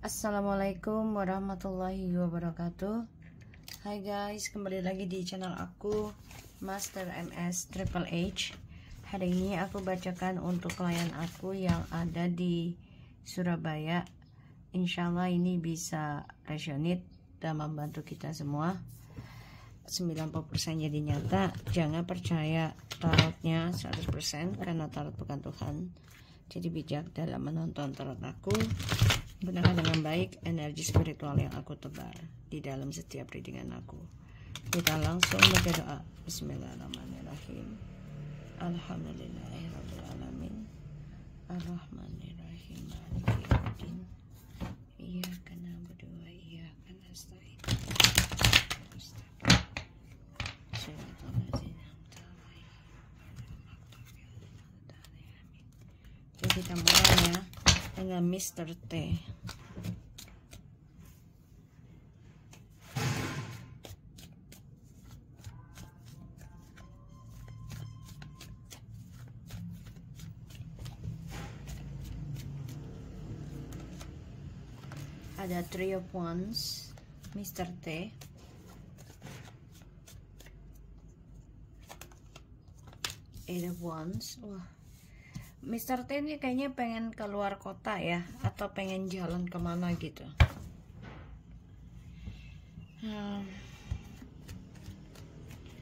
Assalamualaikum warahmatullahi wabarakatuh. Hai guys, kembali lagi di channel aku Master MS Triple H. Hari ini aku bacakan untuk klien aku yang ada di Surabaya. Insya Allah ini bisa resonate dan membantu kita semua. 90% jadi nyata. Jangan percaya tarotnya 100% karena tarot bukan Tuhan. Jadi bijak dalam menonton tarot aku. Gunakan dengan baik energi spiritual yang aku tebar di dalam setiap readingan aku. Kita langsung baca doa. Bismillahirrahmanirrahim. Alhamdulillahirrahmanirrahim. Ar-Rahmanirrahim. Maliki yaumiddin. Iyyaka na'budu wa iyyaka nasta'in. Shiratal ladzina an'amta 'alaihim. Jadi kita mulai ya dengan Mr. T. Ada Three of Wands, Mr. T. Eight of Wands. Wah, Mr. T ini kayaknya pengen keluar kota ya, atau pengen jalan kemana gitu.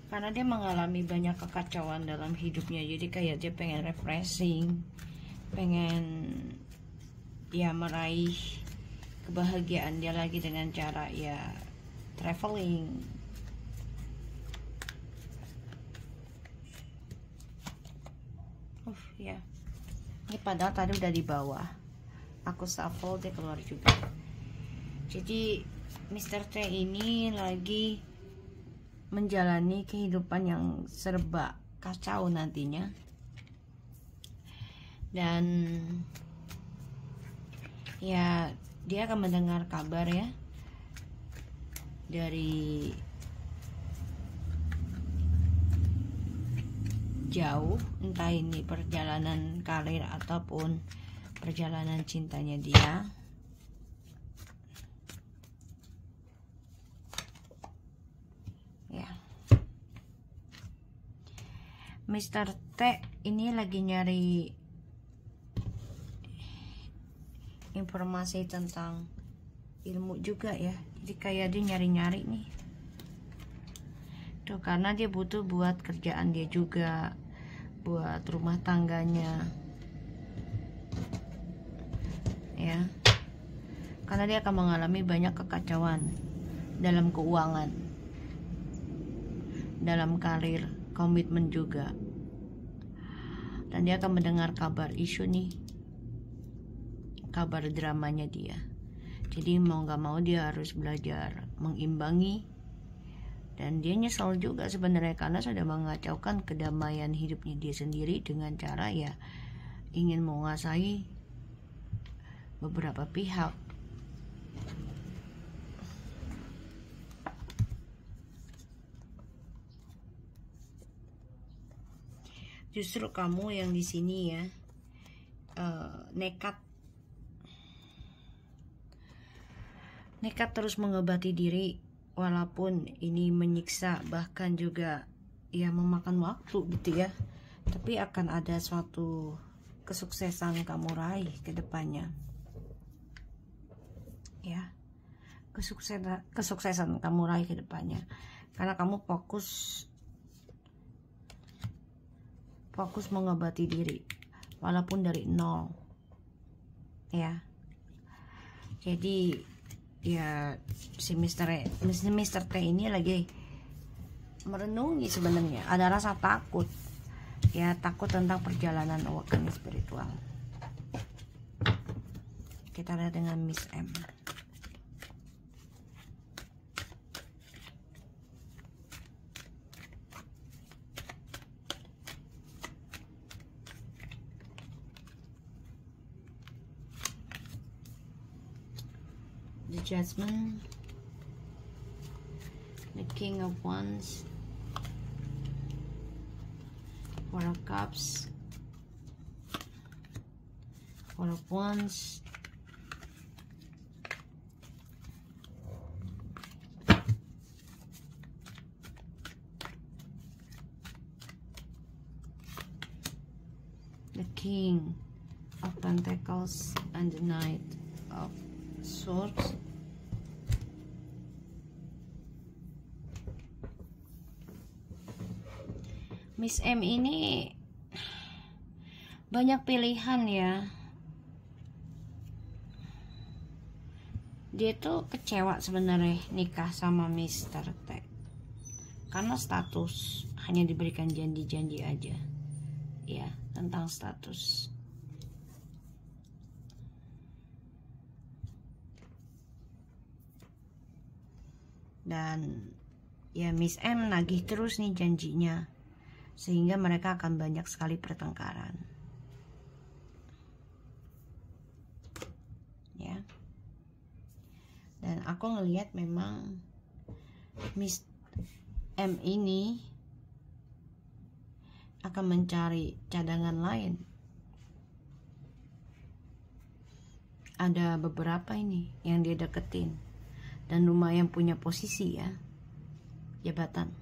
Karena dia mengalami banyak kekacauan dalam hidupnya, jadi kayak dia pengen refreshing, pengen ya meraih kebahagiaan dia lagi dengan cara ya traveling. Ya. Ini padahal tadi udah di bawah. Aku shuffle dia keluar juga. Jadi Mr. T ini lagi menjalani kehidupan yang serba kacau nantinya. Dan ya dia akan mendengar kabar ya dari jauh, entah ini perjalanan karir ataupun perjalanan cintanya dia. Ya, Mr. T ini lagi nyari informasi tentang ilmu juga ya. Jadi kayak dia nyari-nyari nih tuh, karena dia butuh buat kerjaan dia juga, buat rumah tangganya ya, karena dia akan mengalami banyak kekacauan dalam keuangan, dalam karir, komitmen juga. Dan dia akan mendengar kabar isu nih, kabar dramanya dia. Jadi mau gak mau dia harus belajar mengimbangi. Dan dia nyesel juga sebenarnya karena sudah mengacaukan kedamaian hidupnya dia sendiri dengan cara ya ingin menguasai beberapa pihak. Justru kamu yang di sini ya nekat terus mengobati diri, walaupun ini menyiksa, bahkan juga ya memakan waktu gitu ya, tapi akan ada suatu kesuksesan kamu raih ke depannya ya, kesuksesan kamu raih ke depannya karena kamu fokus mengobati diri walaupun dari nol ya. Jadi ya si Mr. T ini lagi merenungi sebenarnya, ada rasa takut ya, takut tentang perjalanan awakening spiritual. Kita lihat dengan Miss M. The Judgment, the King of Wands, Four of Cups, Four of Wands, the King of Pentacles and the Knight of Swords. Miss M ini banyak pilihan ya. Dia tuh kecewa sebenarnya nikah sama Mr. T, karena status hanya diberikan janji-janji aja ya tentang status. Dan ya Miss M nagih terus nih janjinya, sehingga mereka akan banyak sekali pertengkaran ya. Dan aku ngelihat memang Miss M ini akan mencari cadangan lain. Ada beberapa ini yang dia deketin dan lumayan punya posisi ya, jabatan.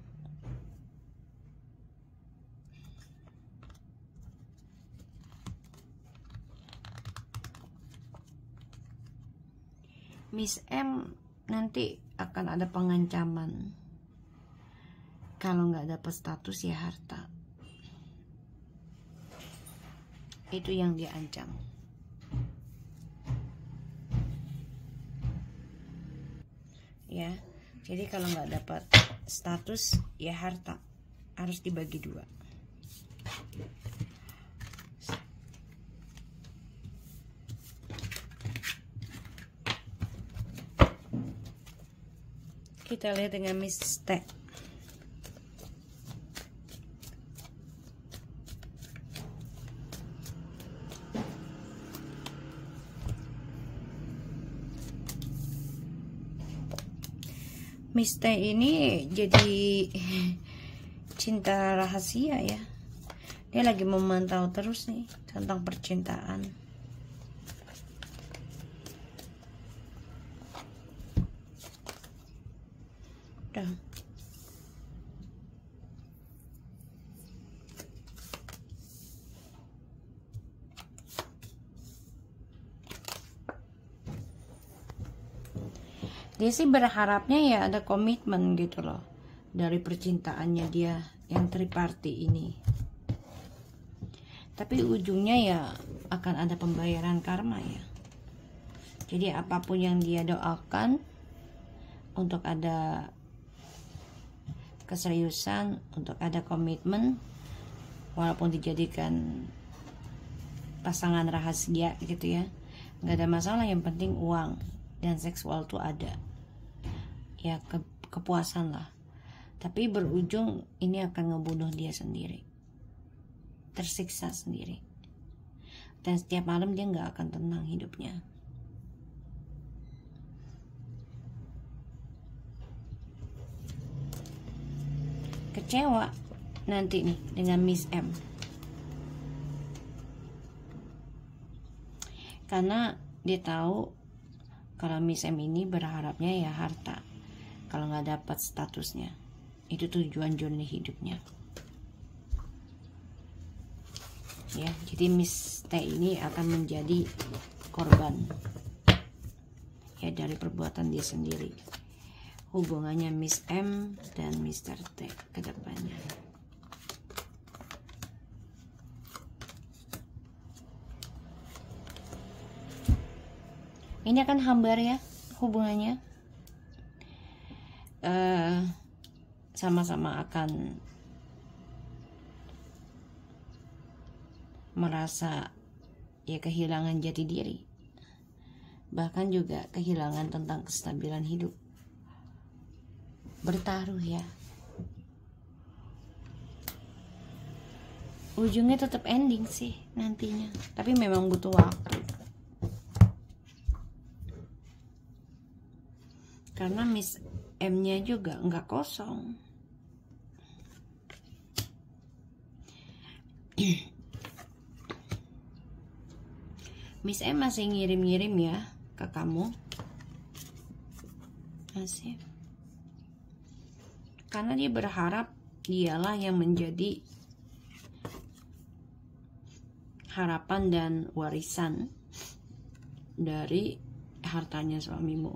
Miss M nanti akan ada pengancaman. Kalau nggak dapat status ya harta. Itu yang dia ancam. Ya, jadi kalau nggak dapat status ya harta harus dibagi dua. Kita lihat dengan Miss T. Miss T ini jadi cinta rahasia ya. Dia lagi memantau terus nih tentang percintaan. Udah. Dia sih berharapnya ya ada komitmen gitu loh dari percintaannya dia yang triparty ini. Tapi ujungnya ya akan ada pembayaran karma ya. Jadi apapun yang dia doakan untuk ada keseriusan, untuk ada komitmen, walaupun dijadikan pasangan rahasia gitu ya, nggak ada masalah. Yang penting uang dan seksual tuh ada ya, kepuasan lah. Tapi berujung ini akan ngebunuh dia sendiri, tersiksa sendiri, dan setiap malam dia nggak akan tenang hidupnya. Kecewa nanti nih dengan Miss M, karena dia tahu kalau Miss M ini berharapnya ya harta. Kalau nggak dapat statusnya, itu tujuan journey hidupnya ya. Jadi Miss T ini akan menjadi korban ya dari perbuatan dia sendiri. Hubungannya Miss M dan Mr. T ke depannya. Ini akan hambar ya hubungannya. Sama-sama akan merasa ya kehilangan jati diri, bahkan juga kehilangan tentang kestabilan hidup. Bertaruh ya, ujungnya tetap ending sih nantinya, tapi memang butuh waktu. Karena Miss M-nya juga nggak kosong. Miss M masih ngirim-ngirim ya ke kamu. Masih. Karena dia berharap dialah yang menjadi harapan dan warisan dari hartanya suamimu.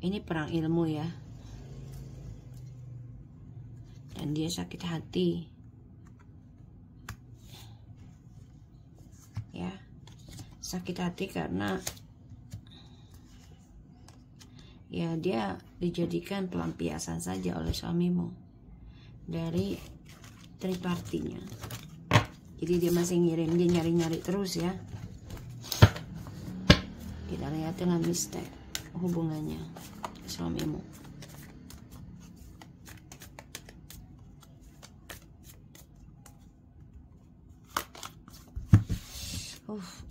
Ini perang ilmu ya, dan dia sakit hati ya, sakit hati karena ya dia dijadikan pelampiasan saja oleh suamimu dari tripartinya. Jadi dia masih ngirim, dia nyari-nyari terus ya. Kita lihat dengan mistake hubungannya suamimu.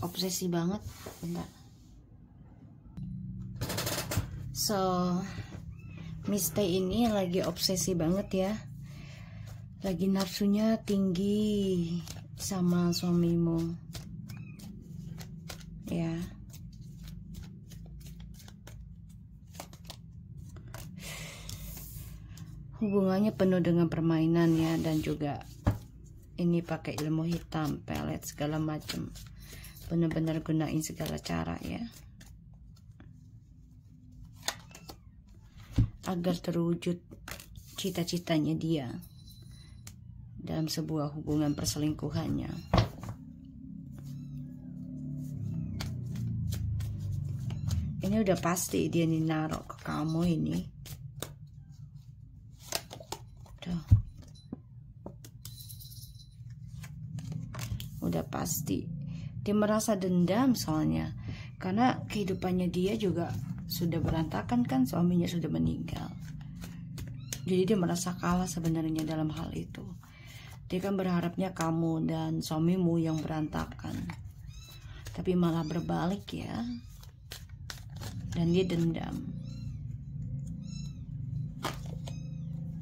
Obsesi banget. Bentar. So, mistake ini lagi obsesi banget ya. Lagi nafsunya tinggi sama suamimu. Ya. Hubungannya penuh dengan permainan ya, dan juga ini pakai ilmu hitam, pelet segala macam. Benar-benar gunain segala cara ya, agar terwujud cita-citanya dia dalam sebuah hubungan perselingkuhannya. Ini udah pasti dia nih naruh ke kamu ini. Tuh. Udah pasti. Dia merasa dendam soalnya. Karena kehidupannya dia juga sudah berantakan kan, suaminya sudah meninggal. Jadi dia merasa kalah sebenarnya dalam hal itu. Dia kan berharapnya kamu dan suamimu yang berantakan. Tapi malah berbalik ya. Dan dia dendam.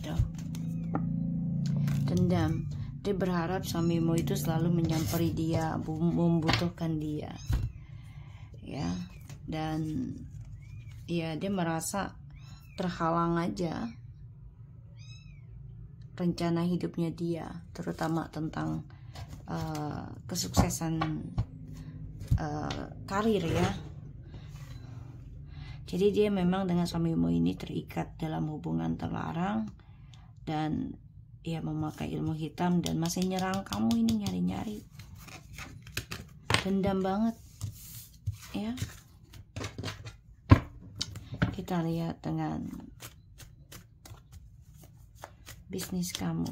Tuh. Dendam. Dia berharap suamimu itu selalu menyamperi dia, membutuhkan dia. Ya. Dan ya dia merasa terhalang aja rencana hidupnya dia, terutama tentang kesuksesan karir ya. Jadi dia memang dengan suamimu ini terikat dalam hubungan terlarang, dan ia memakai ilmu hitam dan masih nyerang kamu ini, nyari-nyari. Dendam banget ya. Kita lihat dengan bisnis kamu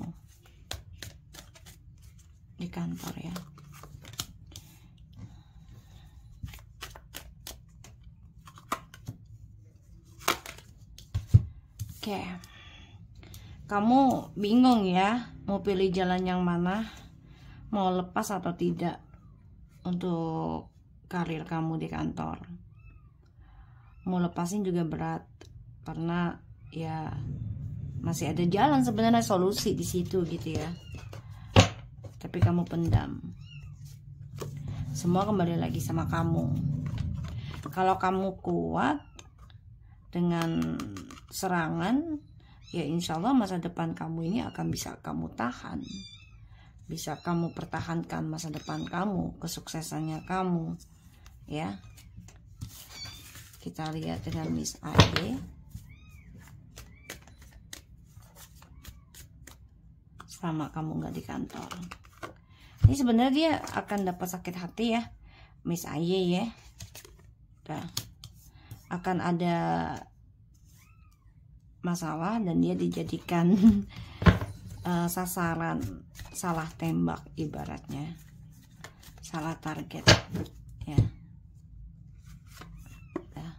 di kantor ya. Oke. Kamu bingung ya, mau pilih jalan yang mana, mau lepas atau tidak untuk karir kamu di kantor. Mau lepasin juga berat karena ya masih ada jalan sebenarnya, solusi di situ gitu ya. Tapi kamu pendam. Semua kembali lagi sama kamu. Kalau kamu kuat dengan serangan, ya insya Allah masa depan kamu ini akan bisa kamu tahan. Bisa kamu pertahankan masa depan kamu, kesuksesannya kamu ya. Kita lihat dengan Miss AY. Selama kamu nggak di kantor, ini sebenarnya dia akan dapat sakit hati ya, Miss AY ya. Nah, akan ada masalah dan dia dijadikan sasaran, salah tembak ibaratnya, salah target ya. Nah,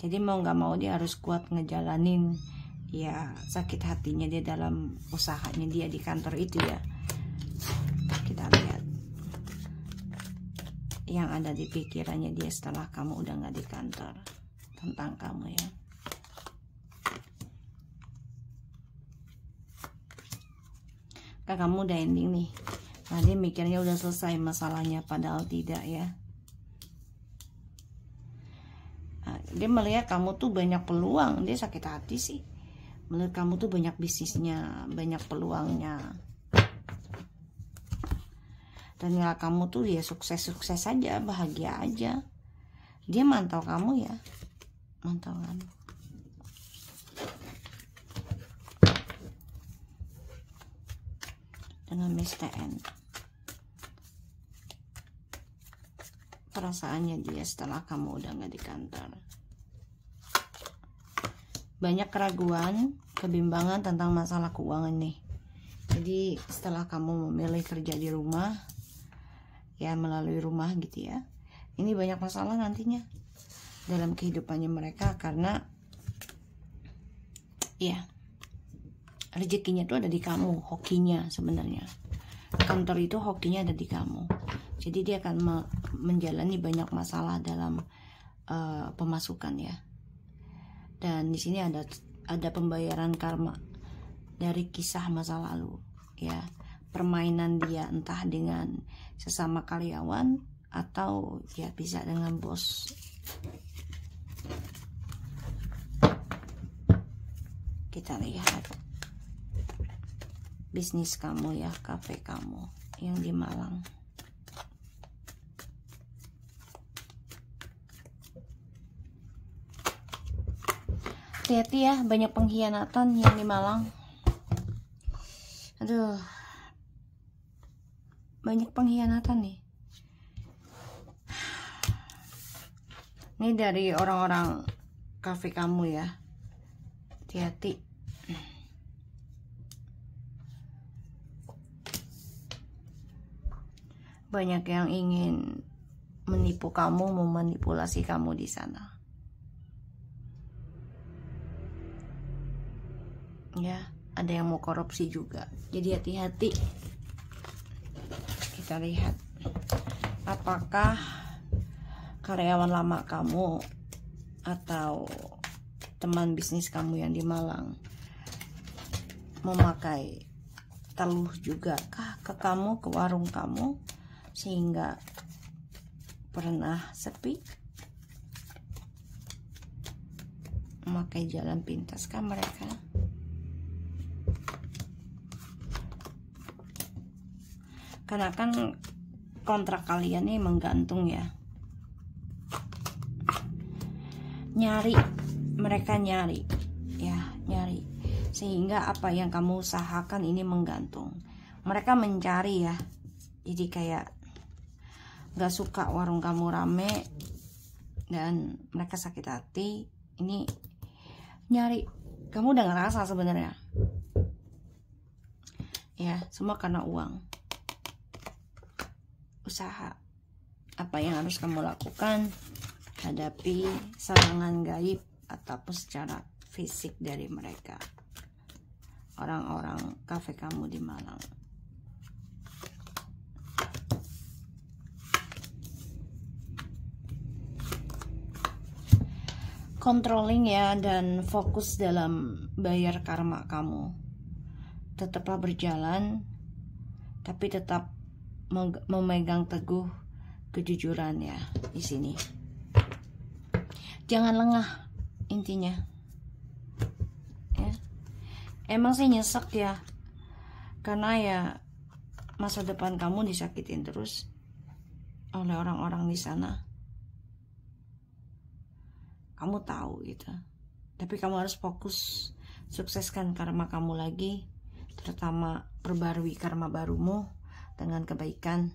jadi mau nggak mau dia harus kuat ngejalanin ya sakit hatinya dia dalam usahanya dia di kantor itu ya. Kita lihat yang ada di pikirannya dia setelah kamu udah nggak di kantor tentang kamu ya. Kan kamu udah ending nih. Nah dia mikirnya udah selesai masalahnya, padahal tidak ya. Nah, dia melihat kamu tuh banyak peluang, dia sakit hati sih. Menurut kamu tuh banyak bisnisnya, banyak peluangnya. ternyata kamu tuh ya sukses-sukses saja, bahagia aja. Dia mantau kamu ya, mantau kamu. Dengan Mr. N, perasaannya dia setelah kamu udah nggak di kantor. Banyak keraguan, kebimbangan tentang masalah keuangan nih. Jadi setelah kamu memilih kerja di rumah, ya melalui rumah gitu ya, ini banyak masalah nantinya dalam kehidupannya mereka, karena ya rezekinya tuh ada di kamu, hokinya sebenarnya. Kantor itu hokinya ada di kamu. Jadi dia akan menjalani banyak masalah dalam pemasukan ya. Dan di sini ada pembayaran karma dari kisah masa lalu ya. Permainan dia entah dengan sesama karyawan atau ya bisa dengan bos. Kita lihat bisnis kamu ya, kafe kamu yang di Malang. Hati-hati ya, banyak pengkhianatan yang di Malang. Aduh, banyak pengkhianatan nih. Ini dari orang-orang kafe kamu ya. Hati-hati. Banyak yang ingin menipu kamu, memanipulasi kamu di sana. Ya, ada yang mau korupsi juga. Jadi hati-hati. Kita lihat apakah karyawan lama kamu atau teman bisnis kamu yang di Malang memakai teluh juga kah ke kamu, ke warung kamu, sehingga pernah sepi, memakai jalan pintas kah mereka? Karena kan kontrak kalian nih menggantung ya. Mereka nyari ya, nyari. Sehingga apa yang kamu usahakan ini menggantung. Mereka mencari ya. Jadi kayak gak suka warung kamu rame dan mereka sakit hati. Ini nyari. Kamu udah ngerasa sebenarnya ya, semua karena uang. Usaha. Apa yang harus kamu lakukan? Hadapi serangan gaib ataupun secara fisik dari mereka, orang-orang kafe kamu di Malang. Controlling ya, dan fokus dalam bayar karma kamu. Tetaplah berjalan, tapi tetap memegang teguh kejujuran ya di sini. Jangan lengah intinya. Ya. Emang sih nyesek ya, karena ya masa depan kamu disakitin terus oleh orang-orang di sana. Kamu tahu gitu, tapi kamu harus fokus sukseskan karma kamu lagi, terutama perbarui karma barumu dengan kebaikan,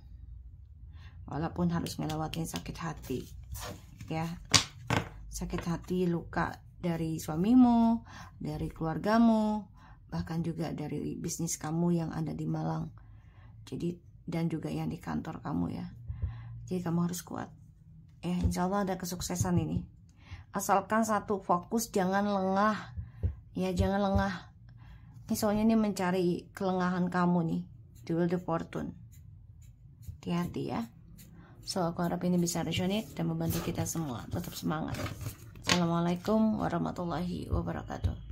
walaupun harus ngelewatin sakit hati ya, sakit hati, luka dari suamimu, dari keluargamu, bahkan juga dari bisnis kamu yang ada di Malang. Jadi dan juga yang di kantor kamu ya. Jadi kamu harus kuat ya, insya Allah ada kesuksesan ini. Asalkan satu, fokus, jangan lengah ya, jangan lengah. Ini soalnya ini mencari kelengahan kamu nih, di Wheel of Fortune. Hati-hati ya. So aku harap ini bisa resonate dan membantu kita semua. Tetap semangat. Assalamualaikum warahmatullahi wabarakatuh.